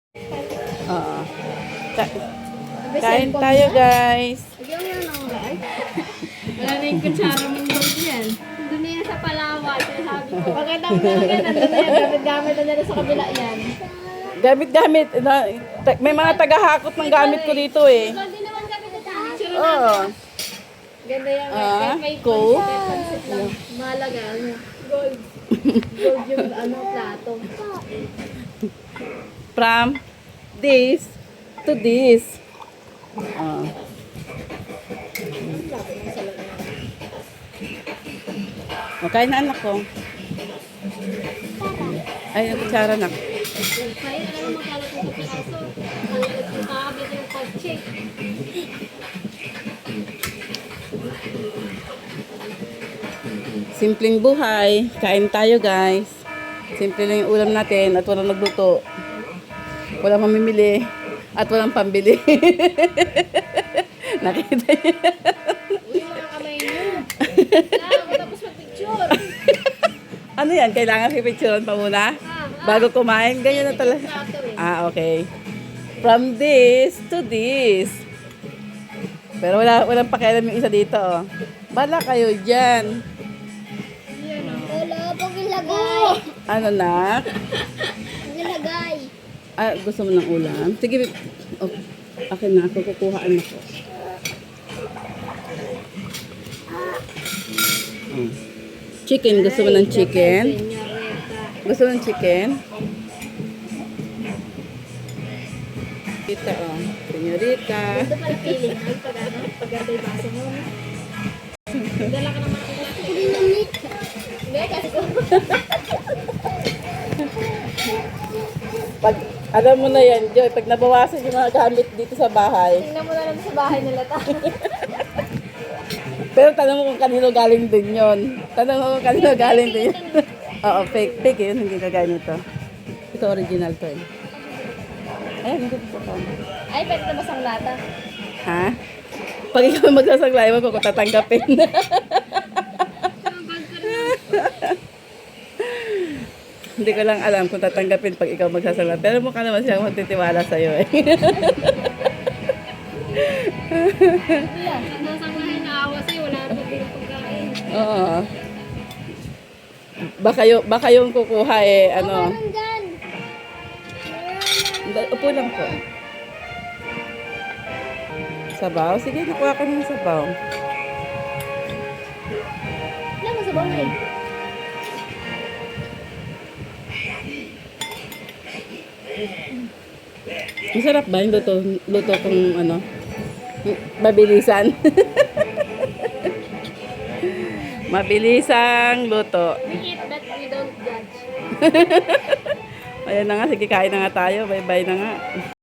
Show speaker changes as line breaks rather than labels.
Oo. Kain tayo, guys.
Wala na yung kutsara mong gold yan. Doon na yan sa Palawan. Sinasabi ko. Pakita mo na yan. Nandun na yan. Gamit-gamit na nila sa kabila yan.
Gamit-gamit. May mga tagahakot ng gamit ko dito eh.
Gold din naman kami na tayo.
Oo.
Ganda yan. May
cool.
pansit lang. Mahalaga. Gold. Gold yung plato.
From this to this. Okay na anak ko. Ay, ang kutsara na.
Kaya na lang magkalat yung piraso. Makakabit yung pag-check.
Simpleng buhay. Kain tayo, guys. Simple lang yung ulam natin at walang nagluto. Walang mamimili at walang pambili. Nakita niyo?
Uy, mga kamay nyo. Tapos mag-picture.
Ano yan? Kailangan pipicturean pa muna? Bago kumain? Ganyan na talaga. Okay. From this to this. Pero walang pakialam yung isa dito. Oh. Bala kayo dyan.
Wala, pag ilagay.
Ano na?
Pag ilagay.
Gusto mo ng ulam? Sige. Oh, akin na ako. Kukuhaan ako. Oh. Chicken. Gusto mo ng chicken? Gusto mo ng chicken? Kita, oh. Senyorita.
Ito pala feeling. Ay, pag-ganda yung baso mo. Dala ka naman ako. Hindi, kasi ko.
Pag, alam mo na yan, Joy, pag nabawasan yung mga gamit dito sa bahay.
Tingnan mo na lang sa bahay nila ta.
Pero tanong mo kung kanino galing din yon. Tanong mo kung kanino galing din yun. Oo, fake. Fake yun, hindi kagaya nito. Ito original to eh. Ayan, hindi ko pa.
Ay, pwede na basang lata.
Ha? Pag ikaw magsasaglay mo, kung tatanggapin. Hindi ko lang alam kung tatanggapin pag ikaw magsasaglay. Pero mukha naman siyang magtitiwala sa'yo eh.
Yan, nasasanglahin na awa sa'yo. Wala na pag pagkain.
Oo. Baka yung kukuha eh, ano.
Dyan.
Upo lang po. Sabaw? Sige, nakuha ka ng sabaw.
Wala mo sa bawal eh.
Masarap ba yung luto kung ano? Mabilisan. Mabilisang luto.
We eat but we don't judge.
Ayan na nga, sige kain na nga tayo. Bye-bye na nga.